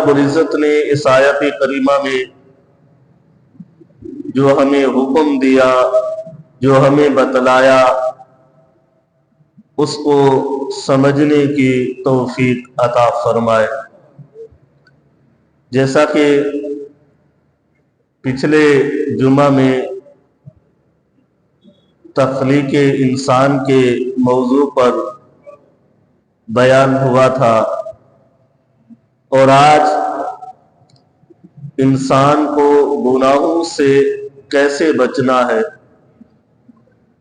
رب العزت نے اس آیت کریمہ میں جو ہمیں حکم دیا، جو ہمیں بتلایا، اس کو سمجھنے کی توفیق عطا فرمائے۔ جیسا کہ پچھلے جمعہ میں تخلیق انسان کے موضوع پر بیان ہوا تھا، اور آج انسان کو گناہوں سے کیسے بچنا ہے،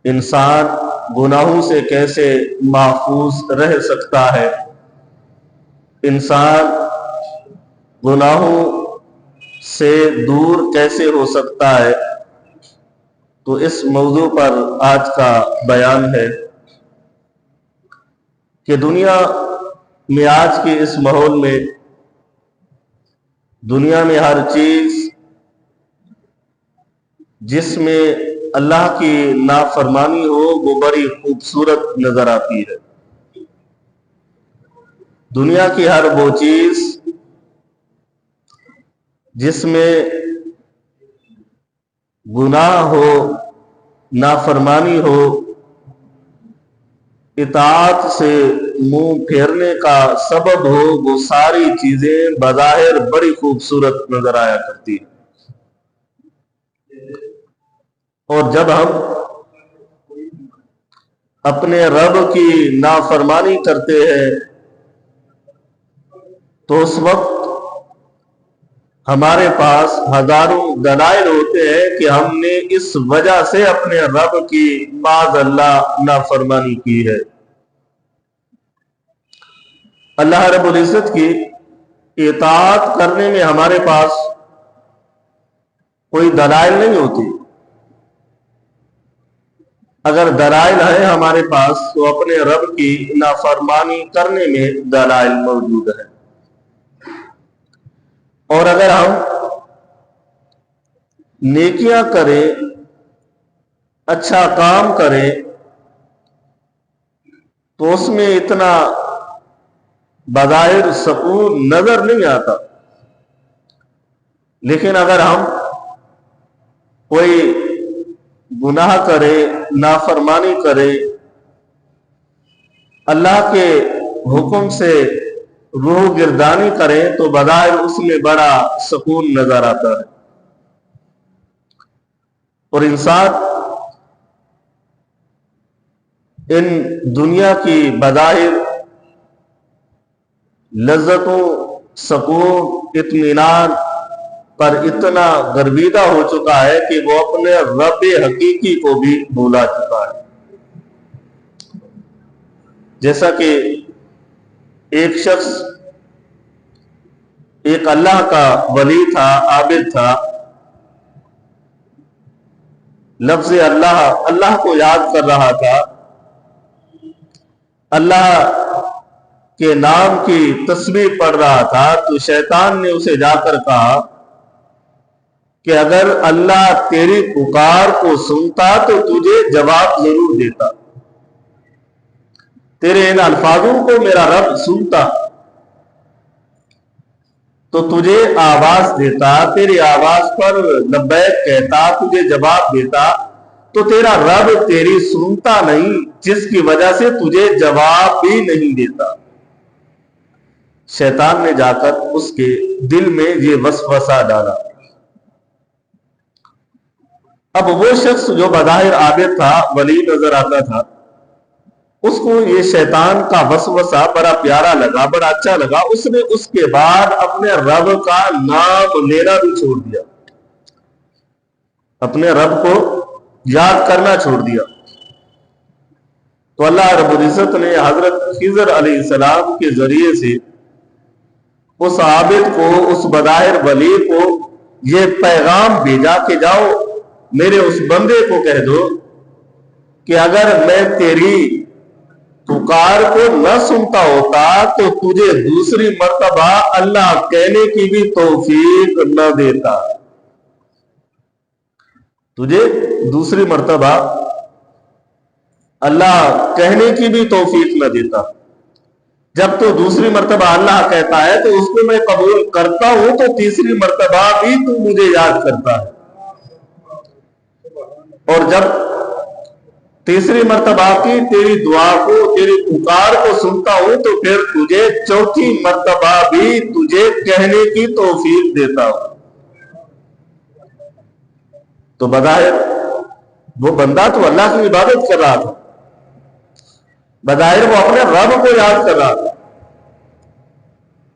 انسان گناہوں سے کیسے محفوظ رہ سکتا ہے، انسان گناہوں سے دور کیسے ہو سکتا ہے، تو اس موضوع پر آج کا بیان ہے کہ دنیا میں آج کے اس ماحول میں، دنیا میں ہر چیز جس میں اللہ کی نافرمانی ہو وہ بڑی خوبصورت نظر آتی ہے۔ دنیا کی ہر وہ چیز جس میں گناہ ہو، نافرمانی ہو، اطاعت سے منہ پھیرنے کا سبب ہو، وہ ساری چیزیں بظاہر بڑی خوبصورت نظر آیا کرتی ہیں۔ اور جب ہم اپنے رب کی نافرمانی کرتے ہیں تو اس وقت ہمارے پاس ہزاروں دلائل ہوتے ہیں کہ ہم نے اس وجہ سے اپنے رب کی معاذ اللہ نافرمانی کی ہے۔ اللہ رب العزت کی اطاعت کرنے میں ہمارے پاس کوئی دلائل نہیں ہوتی۔ اگر دلائل ہیں ہمارے پاس تو اپنے رب کی نافرمانی کرنے میں دلائل موجود ہیں۔ اور اگر ہم نیکیاں کریں، اچھا کام کریں، تو اس میں اتنا بظاہر سکون نظر نہیں آتا، لیکن اگر ہم کوئی گناہ کرے، نافرمانی کرے، اللہ کے حکم سے روح گردانی کریں، تو بظاہر اس میں بڑا سکون نظر آتا ہے۔ اور انسان ان دنیا کی بظاہر لذتوں، سکون، اطمینان پر اتنا گرویدہ ہو چکا ہے کہ وہ اپنے رب حقیقی کو بھی بھولا چکا ہے۔ جیسا کہ ایک شخص ایک اللہ کا ولی تھا، عابد تھا، لفظ اللہ کو یاد کر رہا تھا، اللہ کے نام کی تسبیح پڑھ رہا تھا، تو شیطان نے اسے جا کر کہا کہ اگر اللہ تیری پکار کو سنتا تو تجھے جواب ضرور دیتا، تیرے ان الفاظوں کو میرا رب سنتا تو تجھے آواز دیتا، تیری آواز پر لبیک کہتا، تجھے جواب دیتا، تو تیرا رب تیری سنتا نہیں، جس کی وجہ سے تجھے جواب بھی نہیں دیتا۔ شیطان نے جا کر اس کے دل میں یہ وسوسہ ڈالا۔ اب وہ شخص جو بظاہر عابد تھا، ولی نظر آتا تھا، اس کو یہ شیطان کا وسوسہ بڑا پیارا لگا، بڑا اچھا لگا۔ اس نے اس کے بعد اپنے رب کا نام لینا بھی چھوڑ دیا، اپنے رب کو یاد کرنا چھوڑ دیا۔ تو اللہ رب العزت نے حضرت خضر علیہ السلام کے ذریعے سے اس عابد کو، اس بظاہر ولی کو یہ پیغام بھیجا کہ جاؤ میرے اس بندے کو کہہ دو کہ اگر میں تیری پکار کو نہ سنتا ہوتا تو تجھے دوسری مرتبہ اللہ کہنے کی بھی توفیق نہ دیتا، تجھے دوسری مرتبہ اللہ کہنے کی بھی توفیق نہ دیتا۔ جب تو دوسری مرتبہ اللہ کہتا ہے تو اس کو میں قبول کرتا ہوں، تو تیسری مرتبہ بھی تو مجھے یاد کرتا ہے، اور جب تیسری مرتبہ کی تیری دعا کو، تیری پکار کو سنتا ہوں، تو پھر تجھے چوتھی مرتبہ بھی تجھے کہنے کی توفیق دیتا ہوں۔ تو بظاہر وہ بندہ تو اللہ کی عبادت کر رہا تھا، بظاہر وہ اپنے رب کو یاد کر رہا تھا،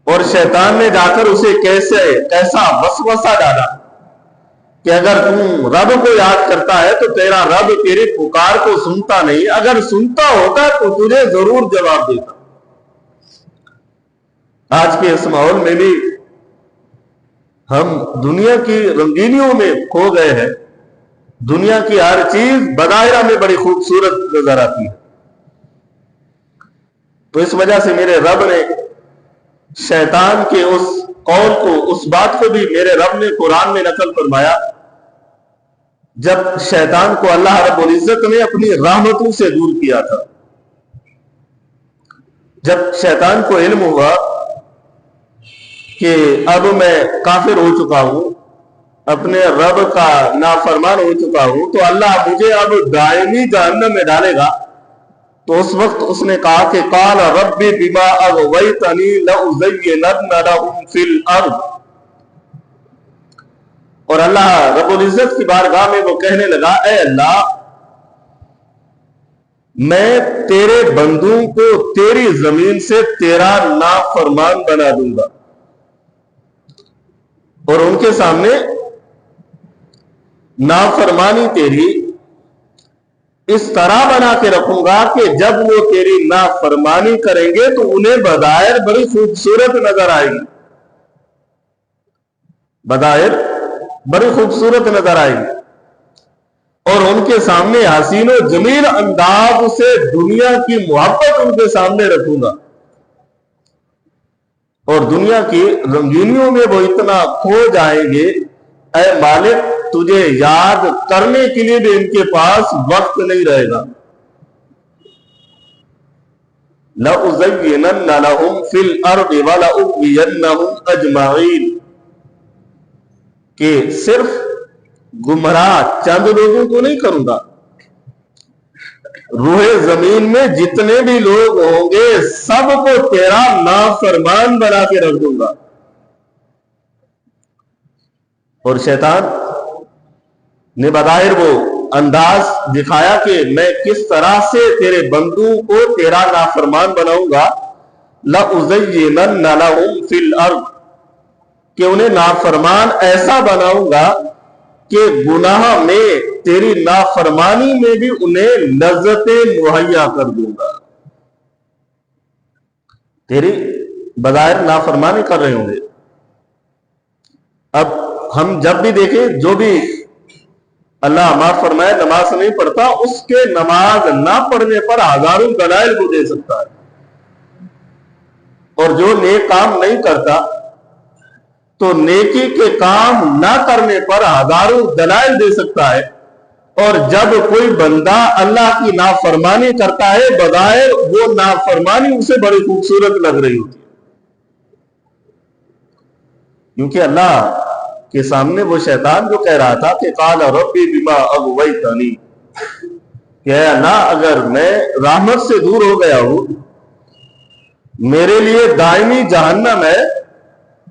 اور شیطان نے جا کر اسے کیسا وسوسہ ڈالا کہ اگر تم رب کو یاد کرتا ہے تو تیرا رب تیری پکار کو سنتا نہیں، اگر سنتا ہوتا تو تجھے ضرور جواب دیتا۔ آج کے اس ماحول میں بھی ہم دنیا کی رنگینیوں میں کھو گئے ہیں، دنیا کی ہر چیز بظاہر میں بڑی خوبصورت نظر آتی ہے، تو اس وجہ سے میرے رب نے شیطان کے اس قول کو، اس بات کو بھی میرے رب نے قرآن میں نقل فرمایا، جب شیطان کو اللہ رب العزت نے اپنی رحمتوں سے دور کیا تھا، جب شیطان کو علم ہوا کہ اب میں کافر ہو چکا ہوں، اپنے رب کا نافرمان ہو چکا ہوں، تو اللہ مجھے اب دائمی جہنم میں ڈالے گا، تو اس وقت اس نے کہا کہ قال رب بما اغویتنی لأزینن لهم فی الارض، اور اللہ رب العزت کی بارگاہ میں وہ کہنے لگا، اے اللہ میں تیرے بندوں کو تیری زمین سے تیرا نافرمان بنا دوں گا، اور ان کے سامنے نافرمانی تیری اس طرح بنا کے رکھوں گا کہ جب وہ تیری نافرمانی کریں گے تو انہیں بظاہر بڑی خوبصورت نظر آئے گی، بظاہر بڑی خوبصورت نظر آئے گی، اور ان کے سامنے حسین و جمیل انداز سے دنیا کی محبت ان کے سامنے رکھوں گا، اور دنیا کی رنگینیوں میں وہ اتنا کھو جائیں گے، اے مالک تجھے یاد کرنے کے لیے بھی ان کے پاس وقت نہیں رہے گا۔ لَأُزَيِّنَنَّ لَهُمْ فِي الْأَرْضِ وَلَأُغْوِيَنَّهُمْ أَجْمَعِينَ، کہ صرف گمراہ چند لوگوں کو نہیں کروں گا، روح زمین میں جتنے بھی لوگ ہوں گے سب کو تیرا نافرمان بنا کے رکھ دوں گا۔ اور شیطان نے بظاہر وہ انداز دکھایا کہ میں کس طرح سے تیرے بندوں کو تیرا نافرمان بناؤں گا، لَأُزَيِّنَنَّ لَهُمْ فِي الْأَرْضِ، کہ انہیں نافرمان ایسا بناؤں گا کہ گناہ میں، تیری نافرمانی میں بھی انہیں لذتیں مہیا کر دوں گا۔ تیری بظاہر نافرمانی کر رہے ہوں گے، اب ہم جب بھی دیکھیں جو بھی اللہ معاف فرمائے نماز نہیں پڑھتا، اس کے نماز نہ پڑھنے پر ہزاروں دلائل کو دے سکتا ہے، اور جو نیک کام نہیں کرتا تو نیکی کے کام نہ کرنے پر ہزاروں دلائل دے سکتا ہے، اور جب کوئی بندہ اللہ کی نافرمانی کرتا ہے بظاہر وہ نافرمانی اسے بڑی خوبصورت لگ رہی ہوتی ہے، کیونکہ اللہ کے سامنے وہ شیطان جو کہہ رہا تھا کہ قال ربی بما اغویتنی، کہ اے اللہ اگر میں رحمت سے دور ہو گیا ہوں، میرے لیے دائمی جہنم ہے،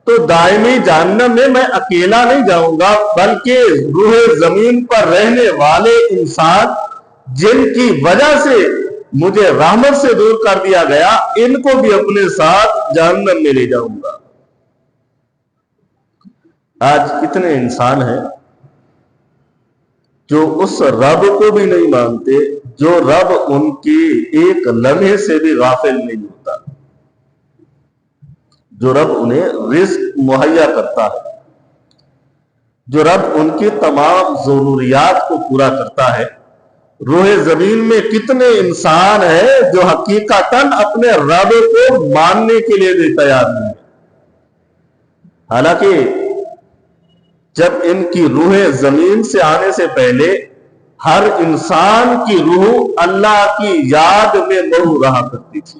تو دائمی جہنم میں میں اکیلا نہیں جاؤں گا، بلکہ روح زمین پر رہنے والے انسان جن کی وجہ سے مجھے رحمت سے دور کر دیا گیا، ان کو بھی اپنے ساتھ جہنم میں لے جاؤں گا۔ آج کتنے انسان ہیں جو اس رب کو بھی نہیں مانتے جو رب ان کی ایک لمحے سے بھی غافل نہیں ہوتا، جو رب انہیں رزق مہیا کرتا ہے، جو رب ان کی تمام ضروریات کو پورا کرتا ہے۔ روح زمین میں کتنے انسان ہیں جو حقیقتاً اپنے رب کو ماننے کے لیے بھی تیار نہیں ہیں، حالانکہ جب ان کی روح زمین سے آنے سے پہلے ہر انسان کی روح اللہ کی یاد میں مہو رہا کرتی تھی،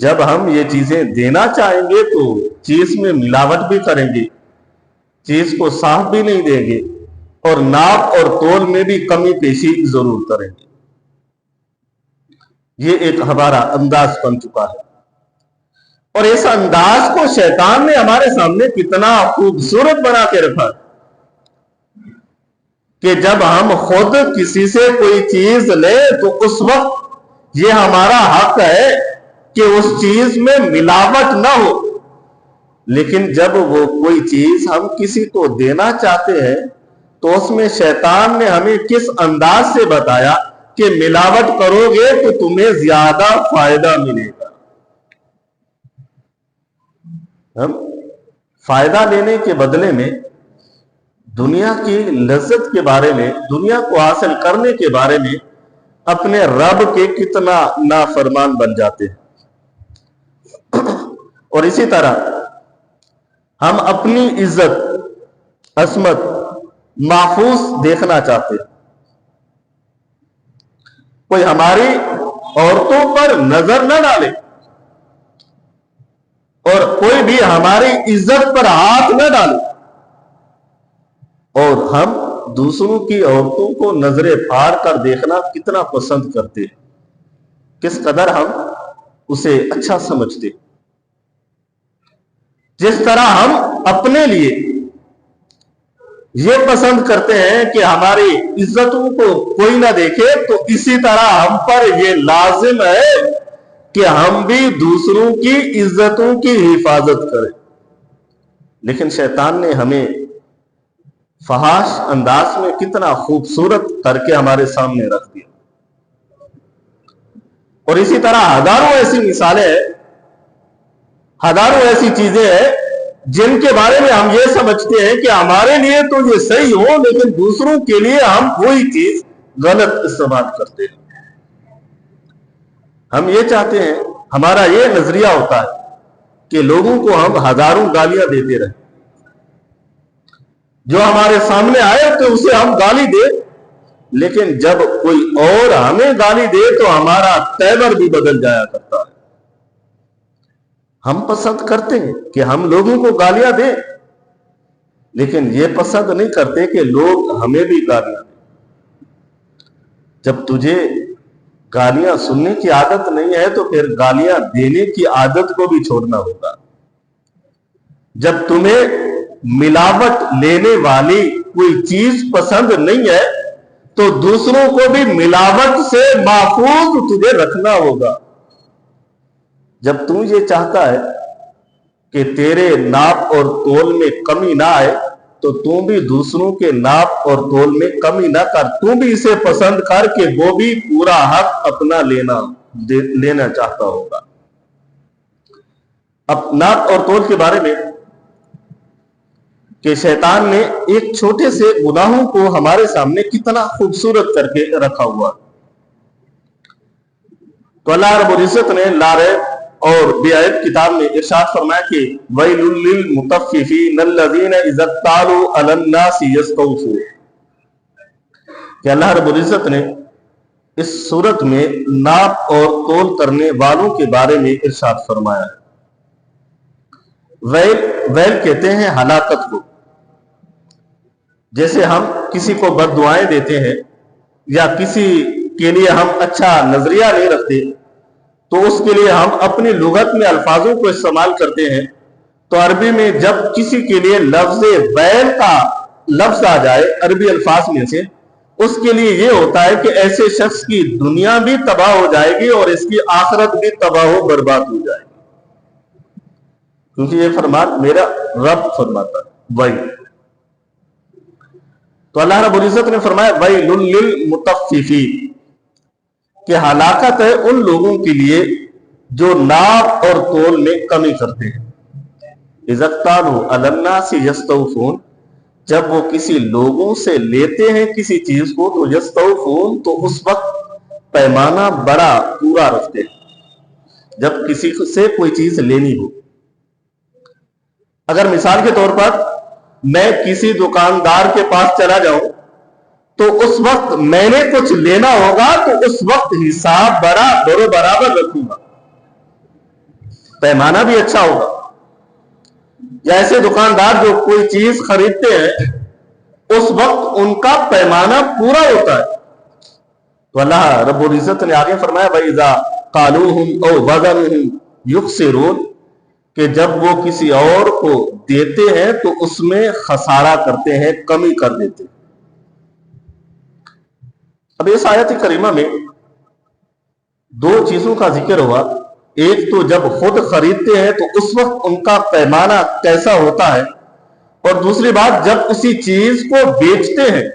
جب ہم یہ چیزیں دینا چاہیں گے تو چیز میں ملاوٹ بھی کریں گے، چیز کو صاف بھی نہیں دیں گے، اور ناپ اور تول میں بھی کمی پیشی ضرور کریں گے۔ یہ ایک ہمارا انداز بن چکا ہے، اور اس انداز کو شیطان نے ہمارے سامنے کتنا خوبصورت بنا کے رکھا ہے کہ جب ہم خود کسی سے کوئی چیز لیں تو اس وقت یہ ہمارا حق ہے کہ اس چیز میں ملاوٹ نہ ہو، لیکن جب وہ کوئی چیز ہم کسی کو دینا چاہتے ہیں تو اس میں شیطان نے ہمیں کس انداز سے بتایا کہ ملاوٹ کرو گے تو تمہیں زیادہ فائدہ ملے گا۔ ہم فائدہ لینے کے بدلے میں دنیا کی لذت کے بارے میں، دنیا کو حاصل کرنے کے بارے میں اپنے رب کے کتنا نافرمان بن جاتے ہیں، اور اسی طرح ہم اپنی عزت عصمت محفوظ دیکھنا چاہتے ہیں۔ کوئی ہماری عورتوں پر نظر نہ ڈالے اور کوئی بھی ہماری عزت پر ہاتھ نہ ڈالے، اور ہم دوسروں کی عورتوں کو نظر پھاڑ کر دیکھنا کتنا پسند کرتے ہیں، کس قدر ہم اسے اچھا سمجھتے ہیں۔ جس طرح ہم اپنے لیے یہ پسند کرتے ہیں کہ ہماری عزتوں کو کوئی نہ دیکھے، تو اسی طرح ہم پر یہ لازم ہے کہ ہم بھی دوسروں کی عزتوں کی حفاظت کریں۔ لیکن شیطان نے ہمیں فحش انداز میں کتنا خوبصورت کر کے ہمارے سامنے رکھ دیا، اور اسی طرح ہزاروں ایسی مثالیں ہیں، ہزاروں ایسی چیزیں ہیں جن کے بارے میں ہم یہ سمجھتے ہیں کہ ہمارے لیے تو یہ صحیح ہو، لیکن دوسروں کے لیے ہم وہی چیز غلط استعمال کرتے ہیں۔ ہم یہ چاہتے ہیں، ہمارا یہ نظریہ ہوتا ہے کہ لوگوں کو ہم ہزاروں گالیاں دیتے رہیں، جو ہمارے سامنے آئے تو اسے ہم گالی دیں، لیکن جب کوئی اور ہمیں گالی دے تو ہمارا تیور بھی بدل جایا کرتا ہے۔ ہم پسند کرتے ہیں کہ ہم لوگوں کو گالیاں دیں، لیکن یہ پسند نہیں کرتے کہ لوگ ہمیں بھی گالیاں دیں۔ جب تجھے گالیاں سننے کی عادت نہیں ہے تو پھر گالیاں دینے کی عادت کو بھی چھوڑنا ہوگا۔ جب تمہیں ملاوٹ لینے والی کوئی چیز پسند نہیں ہے تو دوسروں کو بھی ملاوٹ سے محفوظ تجھے رکھنا ہوگا۔ جب تو یہ چاہتا ہے کہ تیرے ناپ اور تول میں کمی نہ آئے تو تم بھی دوسروں کے ناپ اور تول میں کمی نہ کر، تم بھی اسے پسند کر کہ وہ بھی پورا حق اپنا لینا چاہتا ہوگا۔ اب ناپ اور تول کے بارے میں کہ شیطان نے ایک چھوٹے سے گناہوں کو ہمارے سامنے کتنا خوبصورت کر کے رکھا ہوا، تو اللہ رب العزت نے لاریب اور بیعت کتاب میں ارشاد فرمایا کہ وَيْلٌ لِّلْمُطَفِّفِينَ الَّذِينَ إِذَا اكْتَالُوا عَلَى النَّاسِ يَسْتَوْفُونَ، کہ اللہ رب العزت نے اس صورت میں ناپ اور تول کرنے والوں کے بارے میں ارشاد فرمایا ہے۔ ویل کہتے ہیں ہلاکت کو، جیسے ہم کسی کو بد دعائیں دیتے ہیں یا کسی کے لیے ہم اچھا نظریہ نہیں رکھتے تو اس کے لیے ہم اپنی لغت میں الفاظوں کو استعمال کرتے ہیں، تو عربی میں جب کسی کے لیے لفظ ویل کا لفظ آ جائے عربی الفاظ میں سے، اس کے لیے یہ ہوتا ہے کہ ایسے شخص کی دنیا بھی تباہ ہو جائے گی اور اس کی آخرت بھی تباہ و برباد ہو جائے گی، کیونکہ یہ فرمان میرا رب فرماتا ہے ویل۔ تو اللہ رب العزت نے فرمایا ویل للمطففین، کہ ہلاکت ہے ان لوگوں کے لیے جو ناپ اور تول میں کمی کرتے ہیں۔ اذا اکتالوا علی الناس یستوفون، جب وہ کسی لوگوں سے لیتے ہیں کسی چیز کو تو یستوفون، تو اس وقت پیمانہ بڑا پورا رکھتے ہیں جب کسی سے کوئی چیز لینی ہو۔ اگر مثال کے طور پر میں کسی دکاندار کے پاس چلا جاؤں تو اس وقت میں نے کچھ لینا ہوگا تو اس وقت حساب برابر رکھوں گا، پیمانہ بھی اچھا ہوگا. یا ایسے دکاندار جو کوئی چیز خریدتے ہیں اس وقت ان کا پیمانہ پورا ہوتا ہے. تو اللہ رب العزت نے آگے فرمایا وَإِذَا قَالُوهُمْ أَوْ وَزَنُوهُمْ يُخْسِرُونَ کہ جب وہ کسی اور کو دیتے ہیں تو اس میں خسارہ کرتے ہیں, کمی کر دیتے ہیں. اب اس آیت کریمہ میں دو چیزوں کا ذکر ہوا. ایک تو جب خود خریدتے ہیں تو اس وقت ان کا پیمانہ کیسا ہوتا ہے, اور دوسری بات جب اسی چیز کو بیچتے ہیں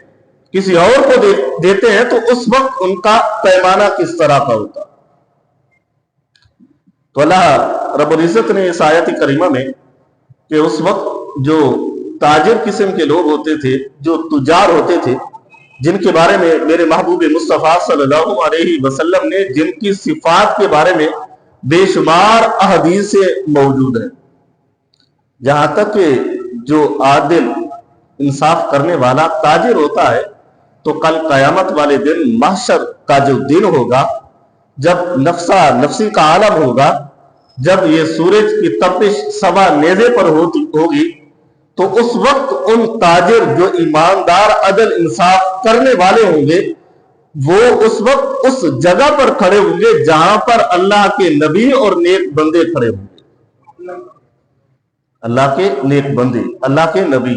کسی اور کو دیتے ہیں تو اس وقت ان کا پیمانہ کس طرح کا ہوتا. تو اللہ رب العزت نے اس آیت کریمہ میں کہ اس وقت جو تاجر قسم کے لوگ ہوتے تھے, جو تجار ہوتے تھے, جن کے بارے میں میرے محبوب مصطفیٰ صلی اللہ علیہ وسلم نے جن کی صفات کے بارے میں بے شمار احادیث موجود ہیں, جہاں تک کہ جو عادل انصاف کرنے والا تاجر ہوتا ہے تو کل قیامت والے دن محشر کا جو دن ہوگا, جب نفسا نفسی کا عالم ہوگا, جب یہ سورج کی تپش سوا نیزے پر ہوگی, تو اس وقت ان تاجر جو ایماندار عدل انصاف کرنے والے ہوں گے وہ اس وقت اس جگہ پر کھڑے ہوں گے جہاں پر اللہ کے نبی اور نیک بندے کھڑے ہوں گے. اللہ کے نیک بندے, اللہ کے نبی.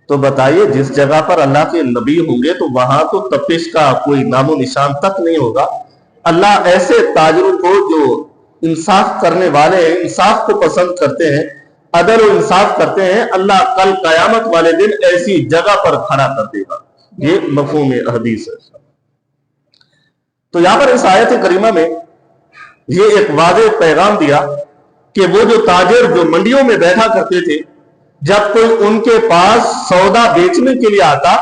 تو بتائیے جس جگہ پر اللہ کے نبی ہوں گے تو وہاں تو تپش کا کوئی نام و نشان تک نہیں ہوگا. اللہ ایسے تاجروں کو جو انصاف کرنے والے ہیں, انصاف کو پسند کرتے ہیں, عدل و انصاف کرتے ہیں, اللہ کل قیامت والے دن ایسی جگہ پر کھڑا کر دے گا. یہ مفہوم حدیث ہے. تو یہاں پر اس آیت کریمہ میں یہ ایک واضح پیغام دیا کہ وہ جو تاجر جو منڈیوں میں بیٹھا کرتے تھے, جب کوئی ان کے پاس سودا بیچنے کے لیے آتا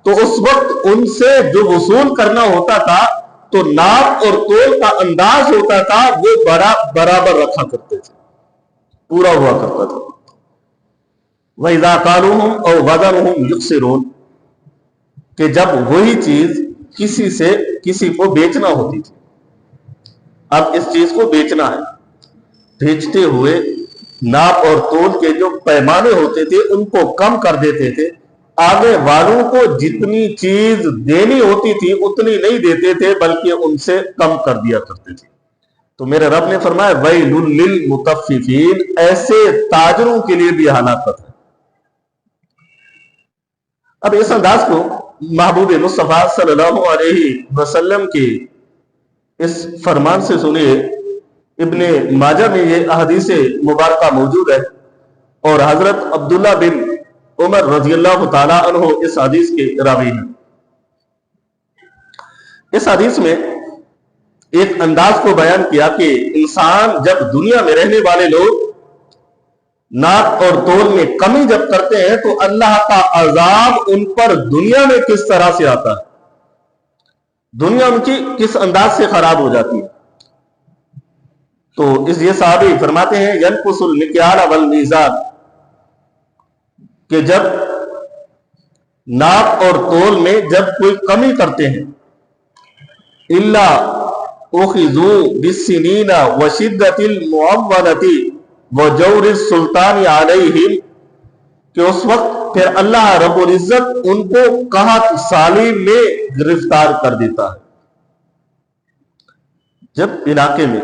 تو اس وقت ان سے جو وصول کرنا ہوتا تھا تو ناپ اور تول کا انداز ہوتا تھا وہ برابر رکھا کرتے تھے, پورا ہوا کرتا تھا. وَإِذَا قَالُوهُمْ أَوْ وَزَنُوهُمْ يُخْسِرُونَ کہ جب وہی چیز کسی سے کسی کو بیچنا ہوتی تھی. اب اس چیز کو بیچنا ہے, بیچتے ہوئے ناپ اور تول کے جو پیمانے ہوتے تھے ان کو کم کر دیتے تھے, آگے والوں کو جتنی چیز دینی ہوتی تھی اتنی نہیں دیتے تھے بلکہ ان سے کم کر دیا کرتے تھے. تو میرے رب نے فرمایا وَيْلٌ لِّلْمُطَفِّفِينَ ایسے تاجروں کے لیے بھی ہلاکت ہے. اب اس انداز کو محبوب مصطفیٰ صلی اللہ علیہ وسلم کے اس فرمان سے سنیے. ابن ماجہ میں یہ احادیث مبارکہ موجود ہے اور حضرت عبداللہ بن عمر رضی اللہ تعالیٰ عنہ اس حدیث کے راوی ہیں. اس حدیث میں ایک انداز کو بیان کیا کہ انسان جب دنیا میں رہنے والے لوگ ناپ اور تول میں کمی جب کرتے ہیں تو اللہ کا عذاب ان پر دنیا میں کس طرح سے آتا ہے, دنیا ان کی کس انداز سے خراب ہو جاتی ہے. تو یہ صحابی فرماتے ہیں ینقص المکیال والمیزان کہ جب ناپ اور تول میں جب کوئی کمی کرتے ہیں الا اخذوا بالسنین وشدۃ المعونۃ وجور السلطان علیہم کہ اس وقت پھر اللہ رب العزت ان کو قحط سالی میں گرفتار کر دیتا ہے. جب علاقے میں,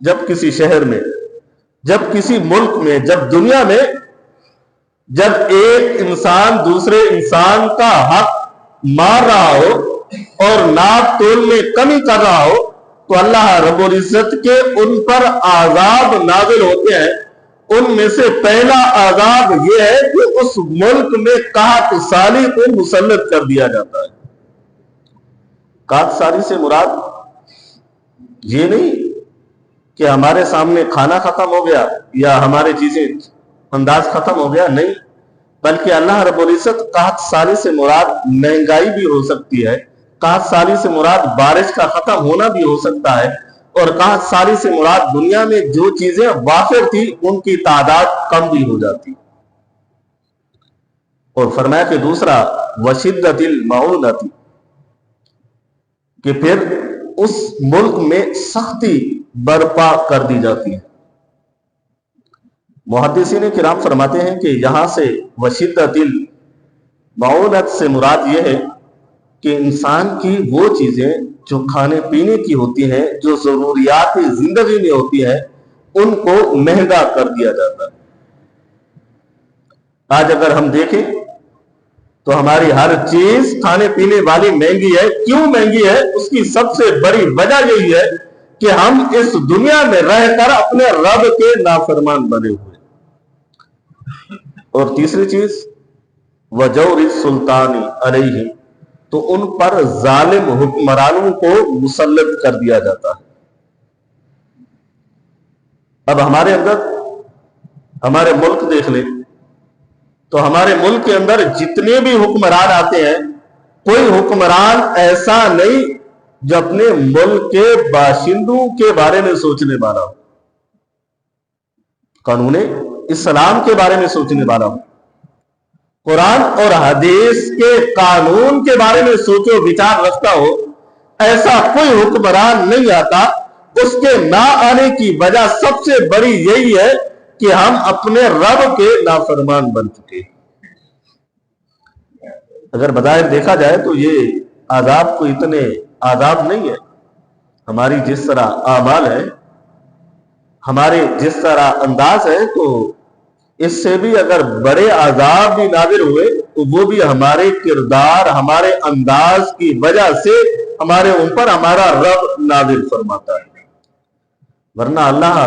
جب کسی شہر میں, جب کسی ملک میں, جب دنیا میں جب ایک انسان دوسرے انسان کا حق مار رہا ہو اور ناپ تول میں کمی کر رہا ہو تو اللہ رب العزت کے ان پر عذاب نازل ہوتے ہیں. ان میں سے پہلا عذاب یہ ہے کہ اس ملک میں قحط سالی کو مسلط کر دیا جاتا ہے. قحط سالی سے مراد یہ نہیں کہ ہمارے سامنے کھانا ختم ہو گیا یا ہمارے چیزیں انداز ختم ہو گیا, نہیں, بلکہ اللہ رب العزت قحط سالی سے مراد مہنگائی بھی ہو سکتی ہے, قحط سالی سے مراد بارش کا ختم ہونا بھی ہو سکتا ہے, اور قحط سالی سے مراد دنیا میں جو چیزیں وافر تھی ان کی تعداد کم بھی ہو جاتی. اور فرمایا کہ دوسرا وشدۃ المعونۃ کہ پھر اس ملک میں سختی برپا کر دی جاتی ہے. محدثین کرام فرماتے ہیں کہ یہاں سے وشدت المعونت سے مراد یہ ہے کہ انسان کی وہ چیزیں جو کھانے پینے کی ہوتی ہیں، جو ضروریات زندگی میں ہوتی ہیں، ان کو مہنگا کر دیا جاتا ہے۔ آج اگر ہم دیکھیں تو ہماری ہر چیز کھانے پینے والی مہنگی ہے۔ کیوں مہنگی ہے؟ اس کی سب سے بڑی وجہ یہی ہے کہ ہم اس دنیا میں رہ کر اپنے رب کے نافرمان بنے ہوئے۔ اور تیسری چیز وجور السلطان علیہ، تو ان پر ظالم حکمرانوں کو مسلط کر دیا جاتا ہے۔ اب ہمارے اندر ہمارے ملک دیکھ لیں تو ہمارے ملک کے اندر جتنے بھی حکمران آتے ہیں، کوئی حکمران ایسا نہیں جو اپنے ملک کے باشندوں کے بارے میں سوچنے والا ہو، قانون اسلام کے بارے میں سوچنے والا ہو، قرآن اور حدیث کے قانون کے بارے میں سوچ و وچار رکھتا ہو۔ ایسا کوئی حکمران نہیں آتا۔ اس کے نہ آنے کی وجہ سب سے بڑی یہی ہے کہ ہم اپنے رب کے نافرمان بن چکے۔ اگر بظاہر دیکھا جائے تو یہ عذاب کو اتنے عذاب نہیں ہے۔ ہماری جس طرح اعمال ہے، ہمارے جس طرح انداز ہے، تو اس سے بھی اگر بڑے عذاب بھی نازل ہوئے تو وہ بھی ہمارے کردار، ہمارے انداز کی وجہ سے ہمارے اوپر ہمارا رب نازل فرماتا ہے۔ ورنہ اللہ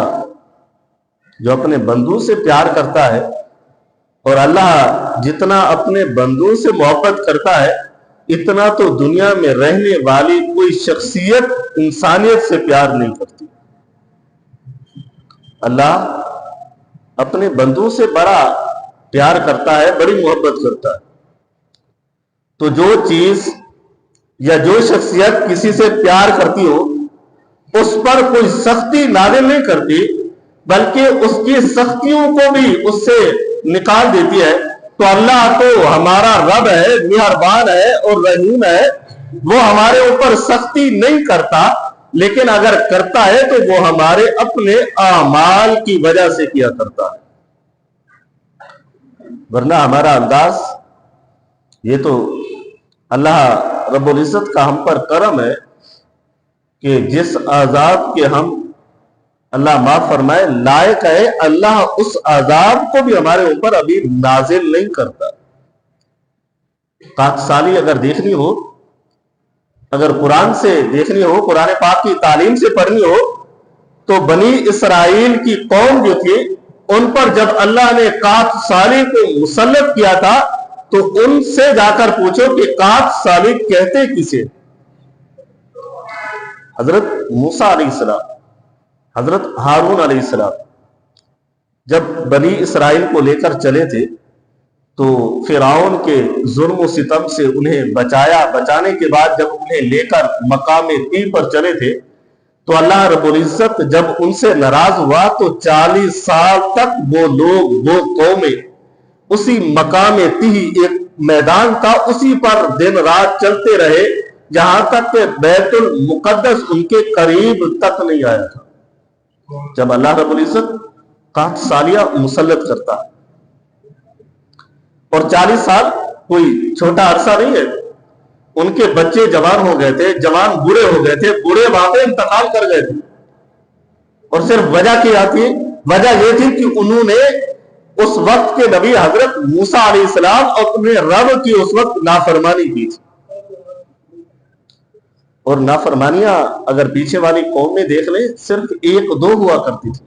جو اپنے بندوں سے پیار کرتا ہے، اور اللہ جتنا اپنے بندوں سے محبت کرتا ہے، اتنا تو دنیا میں رہنے والی کوئی شخصیت انسانیت سے پیار نہیں کرتی۔ اللہ اپنے بندوں سے بڑا پیار کرتا ہے، بڑی محبت کرتا ہے۔ تو جو چیز یا جو شخصیت کسی سے پیار کرتی ہو، اس پر کوئی سختی نازل نہیں کرتی، بلکہ اس کی سختیوں کو بھی اس سے نکال دیتی ہے۔ تو اللہ تو ہمارا رب ہے، مہربان ہے اور رحیم ہے، وہ ہمارے اوپر سختی نہیں کرتا، لیکن اگر کرتا ہے تو وہ ہمارے اپنے اعمال کی وجہ سے کیا کرتا ہے۔ ورنہ ہمارا انداز، یہ تو اللہ رب العزت کا ہم پر کرم ہے کہ جس عذاب کے ہم، اللہ معاف فرمائے، لائق ہے، اللہ اس عذاب کو بھی ہمارے اوپر ابھی نازل نہیں کرتا۔ خاکساری اگر دیکھنی ہو، اگر قرآن سے دیکھنی ہو، قرآن پاک کی تعلیم سے پڑھنی ہو، تو بنی اسرائیل کی قوم جو تھی، ان پر جب اللہ نے قحط سالی کو مسلط کیا تھا، تو ان سے جا کر پوچھو کہ قحط سالی کہتے کسے؟ حضرت موسیٰ علیہ السلام، حضرت ہارون علیہ السلام جب بنی اسرائیل کو لے کر چلے تھے، تو فرعون کے ظلم و ستم سے انہیں بچانے کے بعد جب انہیں لے کر مقام طور پر چلے تھے، تو اللہ رب العزت جب ان سے ناراض ہوا تو 40 سال تک وہ لوگ، وہ قومیں اسی مقام طور، ایک میدان تھا، اسی پر دن رات چلتے رہے، جہاں تک کہ بیت المقدس ان کے قریب تک نہیں آیا تھا۔ جب اللہ رب العزت قحط سالیہ مسلط کرتا، اور 40 سال کوئی چھوٹا عرصہ نہیں ہے، ان کے بچے جوان ہو گئے تھے، جوان بوڑھے ہو گئے تھے، بوڑھے واقعی انتقال کر گئے تھے، اور صرف وجہ کیا تھی؟ وجہ یہ تھی کہ انہوں نے اس وقت کے نبی حضرت موسیٰ علیہ السلام اور اپنے رب کی اس وقت نافرمانی کی تھی۔ اور نافرمانیاں اگر پیچھے والی قوم میں دیکھ لیں، صرف 1-2 ہوا کرتی تھی۔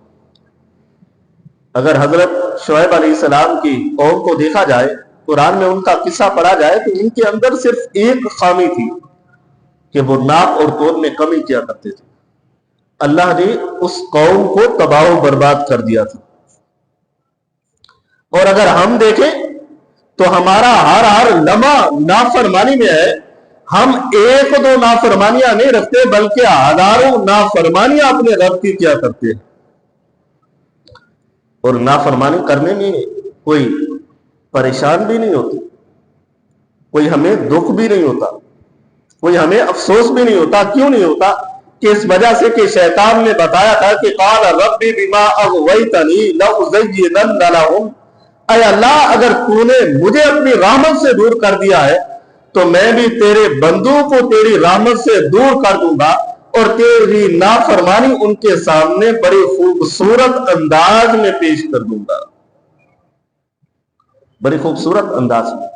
اگر حضرت شعیب علیہ السلام کی قوم کو دیکھا جائے، قرآن میں ان کا قصہ پڑھا جائے، تو ان کے اندر صرف ایک خامی تھی کہ وہ ناپ اور تول میں کمی کیا کرتے تھے۔ اللہ نے اس قوم کو تباہ و برباد کر دیا تھا۔ اور اگر ہم دیکھیں تو ہمارا ہر لمحہ نافرمانی میں ہے۔ ہم 1-2 نافرمانیاں نہیں رکھتے، بلکہ ہزاروں نافرمانیاں اپنے رب کی کیا کرتے ہیں۔ اور نافرمانی کرنے میں کوئی پریشان بھی نہیں ہوتی، کوئی ہمیں دکھ بھی نہیں ہوتا، کوئی ہمیں افسوس بھی نہیں ہوتا۔ کیوں نہیں ہوتا؟ کہ اس وجہ سے کہ شیطان نے بتایا تھا کہ قال ربی بما اغویتنی لأزینن لہم، اے اللہ اگر تو نے مجھے اپنی رحمت سے دور کر دیا ہے تو میں بھی تیرے بندوں کو تیری رحمت سے دور کر دوں گا اور تیری نافرمانی ان کے سامنے بڑی خوبصورت انداز میں پیش کر دوں گا، بڑی خوبصورت انداز میں۔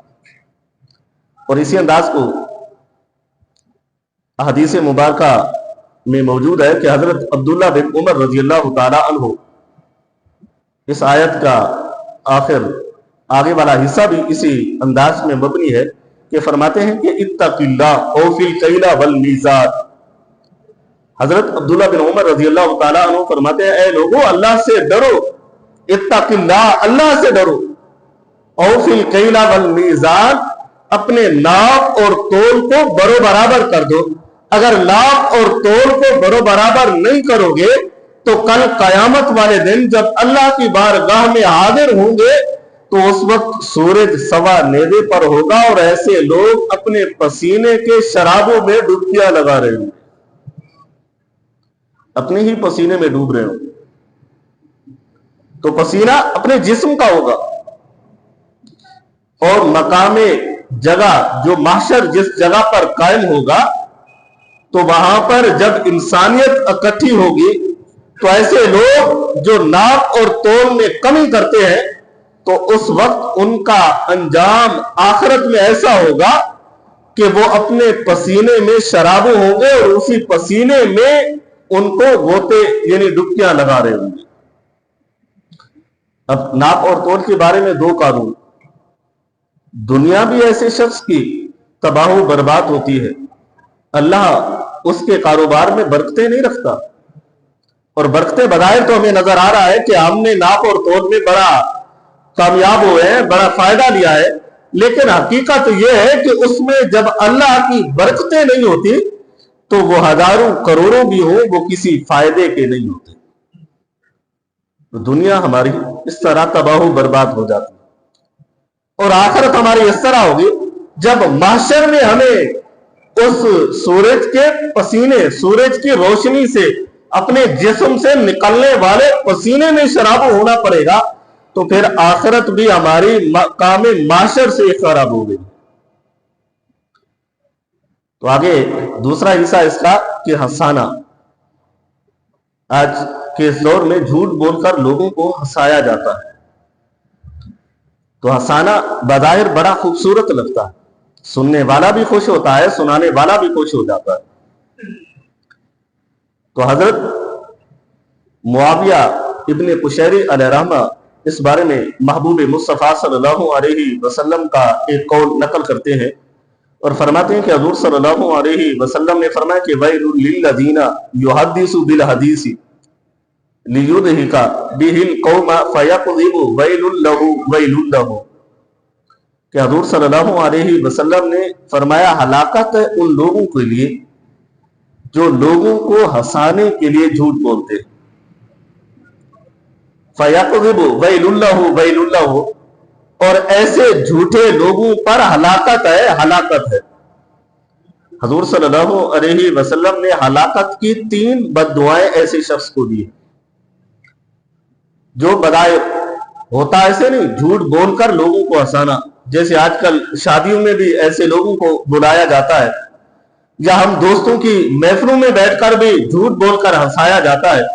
اور اسی انداز کو حدیث مبارکہ میں موجود ہے کہ حضرت عبداللہ بن عمر رضی اللہ تعالی عنہ، اس آیت کا آگے والا حصہ بھی اسی انداز میں مبنی ہے کہ فرماتے ہیں کہ اتق اللہ او فی الکیل والمیزان۔ حضرت عبداللہ بن عمر رضی اللہ تعالی عنہ فرماتے ہیں اے لوگو اللہ سے ڈرو، اتق اللہ اللہ سے ڈرو، او فی الکیل والمیزان اپنے ناپ اور تول کو برو برابر کر دو۔ اگر ناپ اور تول کو برو برابر نہیں کرو گے تو کل قیامت والے دن جب اللہ کی بارگاہ میں حاضر ہوں گے تو اس وقت سورج سوا نیزے پر ہوگا اور ایسے لوگ اپنے پسینے کے شرابوں میں ڈبکیاں لگا رہے ہوں، اپنے ہی پسینے میں ڈوب رہے ہوں۔ تو پسینہ اپنے جسم کا ہوگا، اور مقام جگہ جو محشر جس جگہ پر قائم ہوگا تو وہاں پر جب انسانیت اکٹھی ہوگی تو ایسے لوگ جو ناپ اور تول میں کمی کرتے ہیں تو اس وقت ان کا انجام آخرت میں ایسا ہوگا کہ وہ اپنے پسینے میں شرابو ہوں گے اور اسی پسینے میں ان کو غوطے یعنی ڈبکیاں لگا رہے ہوں گے۔ اب ناپ اور تول کے بارے میں دو قانون، دنیا بھی ایسے شخص کی تباہ و برباد ہوتی ہے، اللہ اس کے کاروبار میں برکتیں نہیں رکھتا، اور برکتیں بظاہر تو ہمیں نظر آ رہا ہے کہ ہم نے ناپ اور تول میں بڑا کامیاب ہوئے ہیں، بڑا فائدہ لیا ہے، لیکن حقیقت یہ ہے کہ اس میں جب اللہ کی برکتیں نہیں ہوتی تو وہ ہزاروں کروڑوں بھی ہوں وہ کسی فائدے کے نہیں ہوتے۔ دنیا ہماری اس طرح تباہ و برباد ہو جاتی ہے، اور آخرت ہماری اس طرح ہوگی جب محشر میں ہمیں اس سورج کے پسینے، سورج کی روشنی سے اپنے جسم سے نکلنے والے پسینے میں شراب ہونا پڑے گا تو پھر آخرت بھی ہماری مقام محشر سے خراب ہو گئی۔ تو آگے دوسرا حصہ اس کا کہ ہنسانا۔ آج کے اس دور میں جھوٹ بول کر لوگوں کو ہنسایا جاتا ہے، تو ہنسانا بظاہر بڑا خوبصورت لگتا ہے، سننے والا بھی خوش ہوتا ہے، سنانے والا بھی خوش ہو جاتا ہے۔ تو حضرت معاویہ ابن قشیری علیہ رحمہ اس بارے میں محبوب مصطفیٰ صلی اللہ علیہ وسلم کا ایک قول نقل کرتے ہیں اور فرماتے ہیں کہ حضور صلی اللہ علیہ وسلم نے فرمایا کہ وَيْلٌ لِلَّذِينَ يُحَدِّثُ بِالْحَدِيثِ لِيُدْهِكَ بِهِ الْقَوْمَ فَيَقْذِبُ وَيْلٌ لَهُ وَيْلٌ لَهُ، کہ حضور صلی اللہ علیہ وسلم نے فرمایا ہلاکت ہے ان لوگوں کے لیے جو لوگوں کو ہنسانے کے لیے جھوٹ بولتے ہیں۔ فَيَقْذِبُ وَيْلٌ لَهُ وَيْلٌ لَهُ، اور ایسے جھوٹے لوگوں پر ہلاکت ہے، ہلاکت ہے۔ حضور صلی اللہ علیہ وسلم نے ہلاکت کی 3 بد دعائیں ایسے شخص کو دی، جو بظاہر ہوتا ایسے نہیں، جھوٹ بول کر لوگوں کو ہنسانا، جیسے آج کل شادیوں میں بھی ایسے لوگوں کو بلایا جاتا ہے، یا ہم دوستوں کی محفلوں میں بیٹھ کر بھی جھوٹ بول کر ہنسایا جاتا ہے۔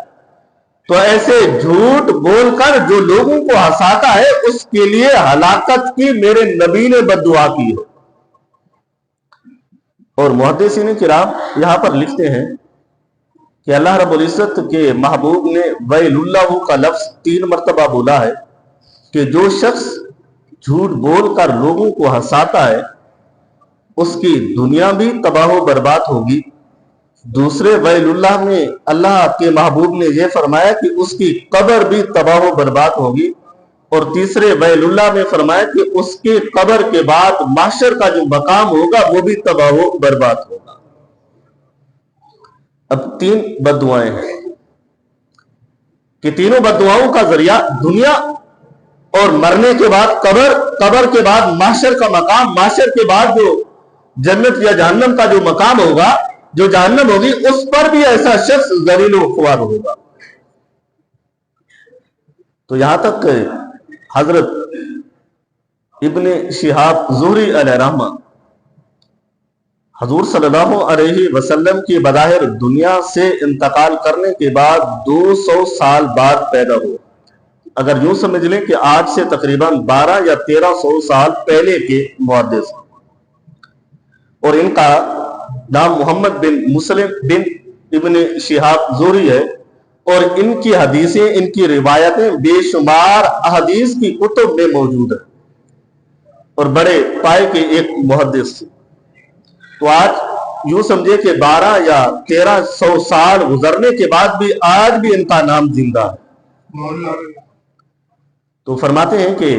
تو ایسے جھوٹ بول کر جو لوگوں کو ہنساتا ہے اس کے لیے ہلاکت کی میرے نبی نے بد دعا کی ہے۔ اور محدثین کرام یہاں پر لکھتے ہیں کہ اللہ رب العزت کے محبوب نے ویل اللہ کا لفظ 3 مرتبہ بولا ہے کہ جو شخص جھوٹ بول کر لوگوں کو ہنساتا ہے اس کی دنیا بھی تباہ و برباد ہوگی۔ دوسرے ویل اللہ میں اللہ کے محبوب نے یہ فرمایا کہ اس کی قبر بھی تباہ و برباد ہوگی، اور تیسرے ویل اللہ میں فرمایا کہ اس کی قبر کے بعد محشر کا جو مقام ہوگا وہ بھی تباہ و برباد ہوگا۔ اب 3 بد دعائیں ہیں کہ تینوں بد دعاؤں کا ذریعہ دنیا اور مرنے کے بعد قبر، قبر کے بعد محشر کا مقام، محشر کے بعد جو جنت یا جہنم کا جو مقام ہوگا جو جہنم ہوگی اس پر بھی ایسا شخص ذلیل و خوار ہوگا۔ تو یہاں تک کہ حضرت ابن شہاب زہری علیہ رحمہ حضور صلی اللہ علیہ وسلم کی بظاہر دنیا سے انتقال کرنے کے بعد 200 سال بعد پیدا ہوئے۔ اگر یوں سمجھ لیں کہ آج سے تقریباً 12 یا 1300 سال پہلے کے محدث، اور ان کا نام محمد بن مسلم بن ابن شہاب زہری ہے، اور ان کی حدیثیں، ان کی روایتیں بے شمار احادیث کی کتب میں موجود ہیں، اور بڑے پائے کے ایک محدث تھے۔ تو آج یوں سمجھے کہ 12 یا 1300 سال گزرنے کے بعد بھی آج بھی ان کا نام زندہ ہے۔ تو فرماتے ہیں کہ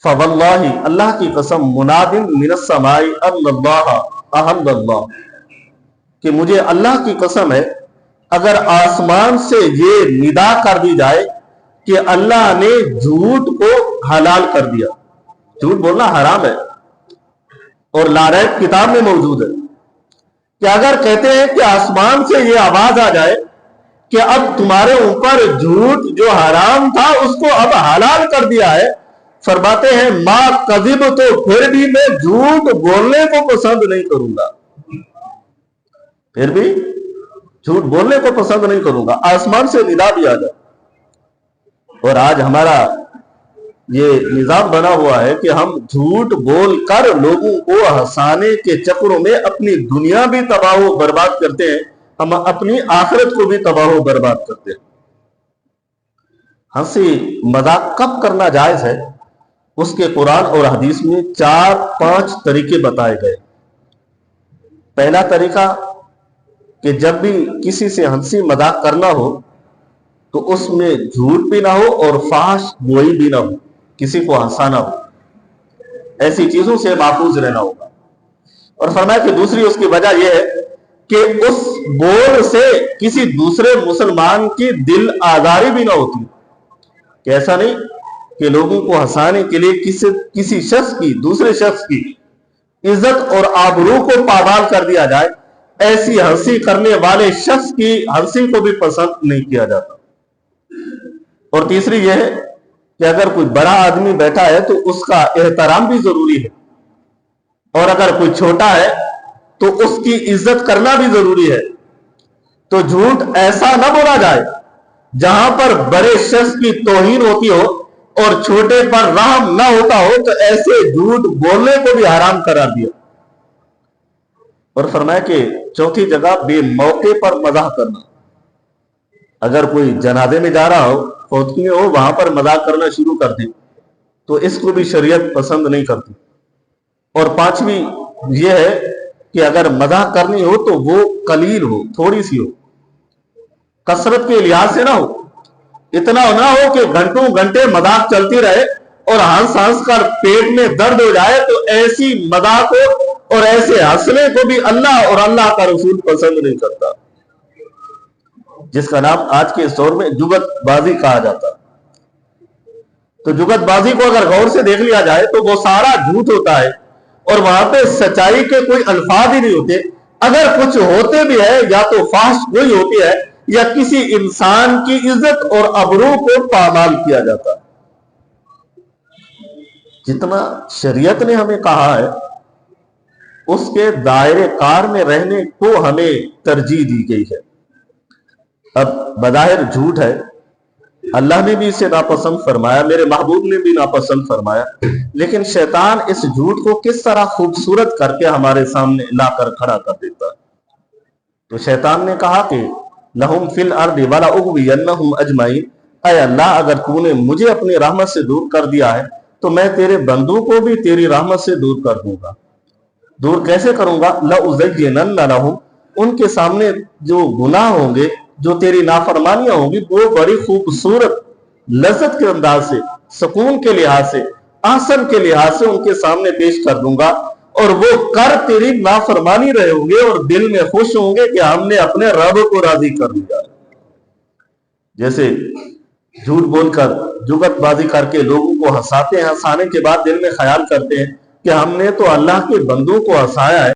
فواللہ، اللہ کی قسم، مناد من السماء ان اللہ احل اللہ، کہ مجھے اللہ کی قسم ہے اگر آسمان سے یہ ندا کر دی جائے کہ اللہ نے جھوٹ کو حلال کر دیا۔ جھوٹ بولنا حرام ہے، اور لاریب کتاب میں موجود ہے کہ اگر کہتے ہیں کہ آسمان سے یہ آواز آ جائے کہ اب تمہارے اوپر جھوٹ جو حرام تھا اس کو اب حلال کر دیا ہے، فرماتے ہیں ما کذب، تو پھر بھی میں جھوٹ بولنے کو پسند نہیں کروں گا، پھر بھی جھوٹ بولنے کو پسند نہیں کروں گا، آسمان سے ندا بھی آ جائے۔ اور آج ہمارا یہ نظام بنا ہوا ہے کہ ہم جھوٹ بول کر لوگوں کو ہنسانے کے چکروں میں اپنی دنیا بھی تباہ و برباد کرتے ہیں، ہم اپنی آخرت کو بھی تباہ و برباد کرتے ہیں۔ ہنسی مذاق کب کرنا جائز ہے، اس کے قرآن اور حدیث میں 4-5 طریقے بتائے گئے۔ پہلا طریقہ کہ جب بھی کسی سے ہنسی مذاق کرنا ہو تو اس میں جھوٹ بھی نہ ہو اور فحش گوئی بھی نہ ہو، کسی کو ہنسانا ہو، ایسی چیزوں سے محفوظ رہنا ہوگا۔ اور فرمایا کہ دوسری اس کی وجہ یہ ہے کہ اس بول سے کسی دوسرے مسلمان کی دل آزاری بھی نہ ہوتی، کہ ایسا نہیں کہ لوگوں کو ہنسانے کے لیے کسی شخص کی، دوسرے شخص کی عزت اور آبرو کو پامال کر دیا جائے، ایسی ہنسی کرنے والے شخص کی ہنسی کو بھی پسند نہیں کیا جاتا۔ اور تیسری یہ ہے کہ اگر کوئی بڑا آدمی بیٹھا ہے تو اس کا احترام بھی ضروری ہے، اور اگر کوئی چھوٹا ہے تو اس کی عزت کرنا بھی ضروری ہے۔ تو جھوٹ ایسا نہ بولا جائے جہاں پر بڑے شخص کی توہین ہوتی ہو اور چھوٹے پر رحم نہ ہوتا ہو، تو ایسے جھوٹ بولنے کو بھی حرام قرار دیا۔ اور فرمایا کہ چوتھی جگہ بے موقع پر مزاح کرنا، اگر کوئی جنازے میں جا رہا ہو، فوتگی ہو، وہاں پر مذاق کرنا شروع کر دے تو اس کو بھی شریعت پسند نہیں کرتی۔ اور پانچویں یہ ہے کہ اگر مذاق کرنی ہو تو وہ قلیل ہو، تھوڑی سی ہو، کثرت کے لحاظ سے نہ ہو، اتنا نہ ہو کہ گھنٹوں گھنٹے مذاق چلتی رہے اور ہنس ہنس کر پیٹ میں درد ہو جائے، تو ایسی مذاق ہو اور ایسے ہنسنے کو بھی اللہ اور اللہ کا رسول پسند نہیں کرتا، جس کا نام آج کے اس دور میں جگت بازی کہا جاتا۔ تو جگت بازی کو اگر غور سے دیکھ لیا جائے تو وہ سارا جھوٹ ہوتا ہے، اور وہاں پہ سچائی کے کوئی الفاظ ہی نہیں ہوتے، اگر کچھ ہوتے بھی ہے یا تو فحش گوئی ہوتی ہے یا کسی انسان کی عزت اور ابرو کو پامال کیا جاتا ہے۔ جتنا شریعت نے ہمیں کہا ہے اس کے دائرے کار میں رہنے کو ہمیں ترجیح دی گئی ہے۔ اب بظاہر جھوٹ ہے، اللہ نے بھی اسے ناپسند فرمایا، میرے محبوب نے بھی ناپسند فرمایا، لیکن شیطان اس جھوٹ کو کس طرح خوبصورت کر کے ہمارے سامنے لا کر کھڑا کر دیتا ہے۔ تو شیطان نے کہا کہ لہم فی الارض ولأغوینہم اجمعین، اے اللہ اگر تو نے مجھے اپنی رحمت سے دور کر دیا ہے تو میں تیرے بندوں کو بھی تیری رحمت سے دور کر دوں گا۔ دور کیسے کروں گا؟ لأزینن لہم، ان کے سامنے جو گناہ ہوں گے، جو تیری نافرمانیاں ہوں گی، وہ بڑی خوبصورت لذت کے انداز سے، سکون کے لحاظ سے، احسن کے لحاظ سے ان کے سامنے پیش کر دوں گا، اور وہ کر تیری نافرمانی رہے ہوں گے اور دل میں خوش ہوں گے کہ ہم نے اپنے رب کو راضی کر لیا۔ جیسے جھوٹ بول کر، جگت بازی کر کے لوگوں کو ہنساتے ہیں، ہنسانے کے بعد دل میں خیال کرتے ہیں کہ ہم نے تو اللہ کے بندوں کو ہنسایا ہے،